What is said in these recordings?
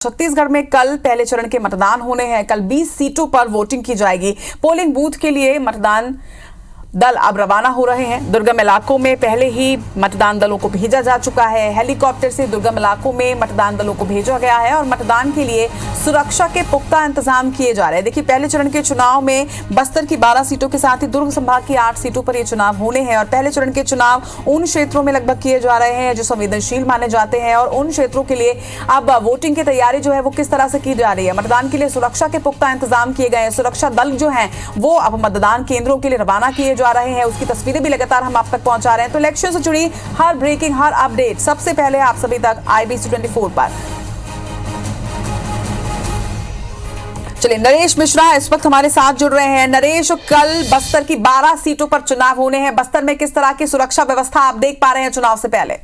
छत्तीसगढ़ में कल पहले चरण के मतदान होने हैं। कल 20 सीटों पर वोटिंग की जाएगी। पोलिंग बूथ के लिए मतदान दल अब रवाना हो रहे हैं। दुर्गम इलाकों में पहले ही मतदान दलों को भेजा जा चुका है। हेलीकॉप्टर से दुर्गम इलाकों में मतदान दलों को भेजा गया है और मतदान के लिए सुरक्षा के पुख्ता इंतजाम किए जा रहे हैं। देखिए, पहले चरण के चुनाव में बस्तर की 12 सीटों के साथ ही दुर्ग संभाग की 8 सीटों पर ये चुनाव होने हैं और पहले चरण के चुनाव उन क्षेत्रों में लगभग किए जा रहे हैं जो संवेदनशील माने जाते हैं और उन क्षेत्रों के लिए अब वोटिंग की तैयारी जो है वो किस तरह से की जा रही है। मतदान के लिए सुरक्षा के पुख्ता इंतजाम किए गए हैं। सुरक्षा दल जो है वो अब मतदान केंद्रों के लिए रवाना किए जा रहे हैं। उसकी तस्वीरें भी लगातार हम आप तक पहुंचा रहे हैं। तो इलेक्शन से जुड़ी हर ब्रेकिंग, हर अपडेट सबसे पहले आप सभी तक IBC 24 पर। चलिए, नरेश मिश्रा इस वक्त हमारे साथ जुड़ रहे हैं। नरेश, कल बस्तर की 12 सीटों पर चुनाव होने हैं। बस्तर में किस तरह की सुरक्षा व्यवस्था आप देख पा रहे हैं चुनाव से पहले?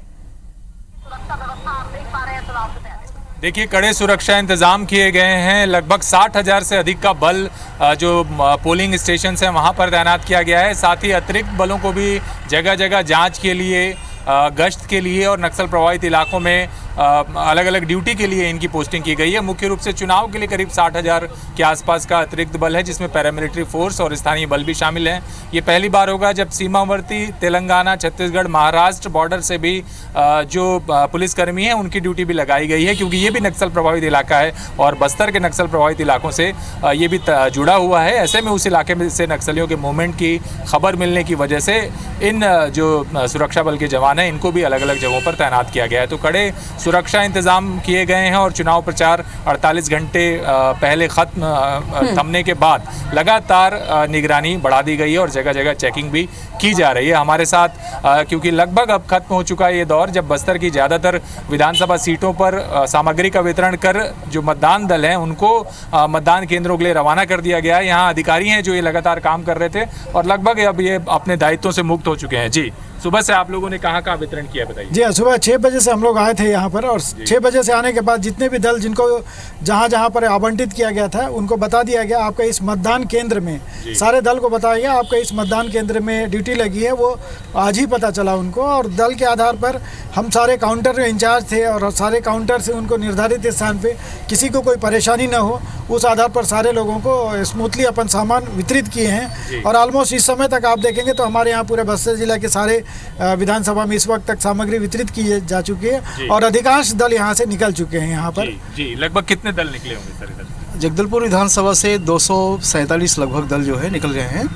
देखिए, कड़े सुरक्षा इंतजाम किए गए हैं। लगभग 60,000 से अधिक का बल जो पोलिंग स्टेशन है वहां पर तैनात किया गया है। साथ ही अतिरिक्त बलों को भी जगह जगह जांच के लिए, गश्त के लिए और नक्सल प्रभावित इलाकों में अलग अलग ड्यूटी के लिए इनकी पोस्टिंग की गई है। मुख्य रूप से चुनाव के लिए करीब 60,000 के आसपास का अतिरिक्त बल है, जिसमें पैरामिलिट्री फोर्स और स्थानीय बल भी शामिल हैं। ये पहली बार होगा जब सीमावर्ती तेलंगाना, छत्तीसगढ़, महाराष्ट्र बॉर्डर से भी जो पुलिसकर्मी हैं उनकी ड्यूटी भी लगाई गई है, क्योंकि ये भी नक्सल प्रभावित इलाका है और बस्तर के नक्सल प्रभावित इलाकों से ये भी जुड़ा हुआ है। ऐसे में उस इलाके में से नक्सलियों के मूवमेंट की खबर मिलने की वजह से इन जो सुरक्षा बल के जवान हैं इनको भी अलग अलग जगहों पर तैनात किया गया है। तो कड़े सुरक्षा इंतजाम किए गए हैं और चुनाव प्रचार 48 घंटे पहले थमने के बाद लगातार निगरानी बढ़ा दी गई है और जगह जगह चेकिंग भी की जा रही है। हमारे साथ क्योंकि लगभग अब खत्म हो चुका है ये दौर जब बस्तर की ज़्यादातर विधानसभा सीटों पर सामग्री का वितरण कर जो मतदान दल हैं उनको मतदान केंद्रों के लिए रवाना कर दिया गया है। यहाँ अधिकारी हैं जो ये लगातार काम कर रहे थे और लगभग अब ये अपने दायित्वों से मुक्त हो चुके हैं। जी, सुबह से आप लोगों ने कहाँ वितरण किया, बताइए। जी, सुबह 6 बजे से हम लोग आए थे यहाँ पर और 6 बजे से आने के बाद जितने भी दल जिनको जहाँ पर आवंटित किया गया था उनको बता दिया गया आपका इस मतदान केंद्र में, सारे दल को बताया गया आपका इस मतदान केंद्र में ड्यूटी लगी है। वो आज ही पता चला उनको और दल के आधार पर हम सारे काउंटर इंचार्ज थे और सारे काउंटर से उनको निर्धारित स्थान पे किसी को कोई परेशानी न हो उस आधार पर सारे लोगों को स्मूथली अपन सामान वितरित किए हैं। और ऑलमोस्ट इस समय तक आप देखेंगे तो हमारे यहाँ पूरे बस्तर जिला के सारे विधानसभा में इस वक्त तक सामग्री वितरित की जा चुकी है और अधिकांश दल यहाँ से निकल चुके हैं। यहाँ पर जी लगभग कितने दल निकले होंगे सर इधर? जगदलपुर विधानसभा से 247 लगभग दल जो है निकल रहे हैं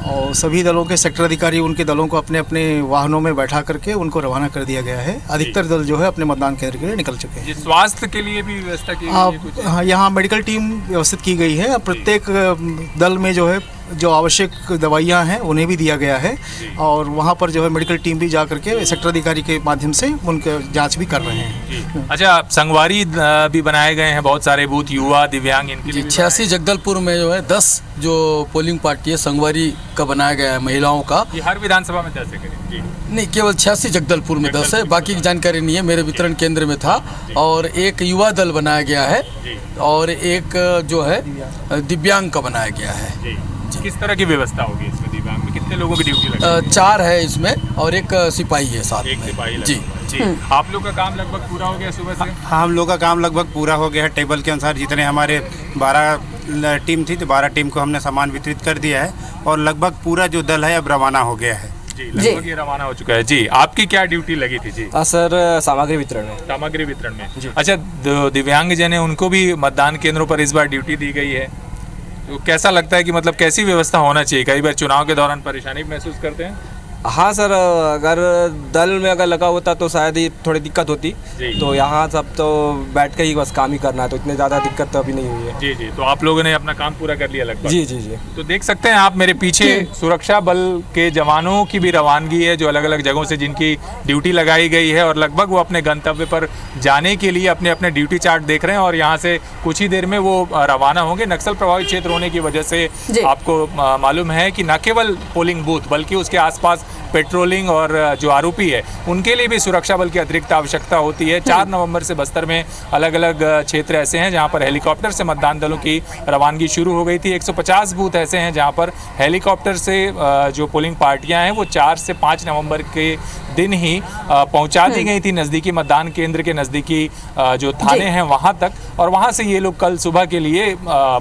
और सभी दलों के सेक्टर अधिकारी उनके दलों को अपने अपने वाहनों में बैठा करके उनको रवाना कर दिया गया है। अधिकतर दल जो है अपने मतदान केंद्र के लिए निकल चुके हैं। स्वास्थ्य के लिए भी व्यवस्था की गई है? हाँ, यहाँ मेडिकल टीम व्यवस्थित की गई है। प्रत्येक दल में जो है जो आवश्यक दवाइयाँ हैं उन्हें भी दिया गया है और वहाँ पर जो है मेडिकल टीम भी जा करके सेक्टर अधिकारी के माध्यम से उनके जांच भी कर रहे हैं। अच्छा, संगवारी भी बनाए गए हैं बहुत सारे बूथ, युवा, दिव्यांग, इनके लिए 86 जगदलपुर में जो है 10 जो पोलिंग पार्टी है संगवारी का बनाया गया है महिलाओं का। ये हर विधानसभा में 10 है? नहीं, केवल 86 जगदलपुर में 10 है, बाकी की जानकारी नहीं है। मेरे वितरण केंद्र में था और एक युवा दल बनाया गया है और एक जो है दिव्यांग का बनाया गया है। किस तरह की व्यवस्था होगी इसमें? दिव्यांग में कितने लोगों की ड्यूटी लगेगी? 4 है इसमें और एक सिपाही है साथ में। एक सिपाही जी। आप लोग का काम लगभग पूरा हो गया सुबह से? हाँ, हम लोग का काम लगभग पूरा हो गया है। टेबल के अनुसार जितने हमारे 12 टीम थी तो 12 टीम को हमने सामान वितरित कर दिया है और लगभग पूरा जो दल है अब रवाना हो गया है। जी, लगभग ये रवाना हो चुका है। जी, आपकी क्या ड्यूटी लगी थी? जी सर, सामग्री वितरण में। सामग्री वितरण में। अच्छा, दिव्यांग जन है उनको भी मतदान केंद्रों पर इस बार ड्यूटी दी गई है, तो कैसा लगता है कि मतलब कैसी व्यवस्था होना चाहिए? कई बार चुनाव के दौरान परेशानी महसूस करते हैं? हाँ सर, अगर दल में अगर लगा होता तो शायद ही थोड़ी दिक्कत होती। तो यहाँ सब तो बैठ के ही बस काम ही करना है, तो इतने ज़्यादा दिक्कत तो अभी नहीं हुई है। जी, तो आप लोगों ने अपना काम पूरा कर लिया लगभग? जी। तो देख सकते हैं आप मेरे पीछे सुरक्षा बल के जवानों की भी रवानगी है जो अलग अलग जगहों से जिनकी ड्यूटी लगाई गई है और लगभग वो अपने गंतव्य पर जाने के लिए अपने अपने ड्यूटी चार्ट देख रहे हैं और यहाँ से कुछ ही देर में वो रवाना होंगे। नक्सल प्रभावित क्षेत्र होने की वजह से आपको मालूम है कि न केवल पोलिंग बूथ बल्कि उसके आसपास पेट्रोलिंग और जो आरोपी है उनके लिए भी सुरक्षा बल की अतिरिक्त आवश्यकता होती है। 4 नवंबर से बस्तर में अलग अलग क्षेत्र ऐसे हैं जहां पर हेलीकॉप्टर से मतदान दलों की रवानगी शुरू हो गई थी। 150 बूथ ऐसे हैं जहां पर हेलीकॉप्टर से जो पोलिंग पार्टियां हैं वो 4 से 5 नवंबर के दिन ही पहुंचा दी गई थी नज़दीकी मतदान केंद्र के नज़दीकी जो थाने हैं वहां तक, और वहां से ये लोग कल सुबह के लिए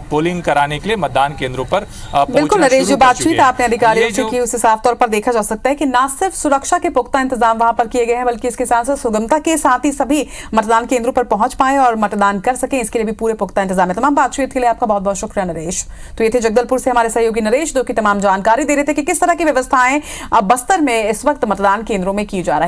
पोलिंग कराने के लिए मतदान केंद्रों पर बिल्कुल नरेश, जो बातचीत आपने अधिकारियों से की उसे साफ तौर पर देखा जा सकता है कि न सिर्फ सुरक्षा के पुख्ता इंतजाम वहां पर किए गए हैं बल्कि इसके साथ साथ सुगमता के साथ ही सभी मतदान केंद्रों पर पहुंच पाए और मतदान कर सके, इसके लिए भी पूरे पुख्ता इंतजाम है। तमाम बातचीत के लिए आपका बहुत बहुत शुक्रिया नरेश। तो ये थे जगदलपुर से हमारे सहयोगी नरेश, जो कि तमाम जानकारी दे रहे थे कि किस तरह की व्यवस्थाएं अब बस्तर में इस वक्त मतदान केंद्रों में की जा रही है।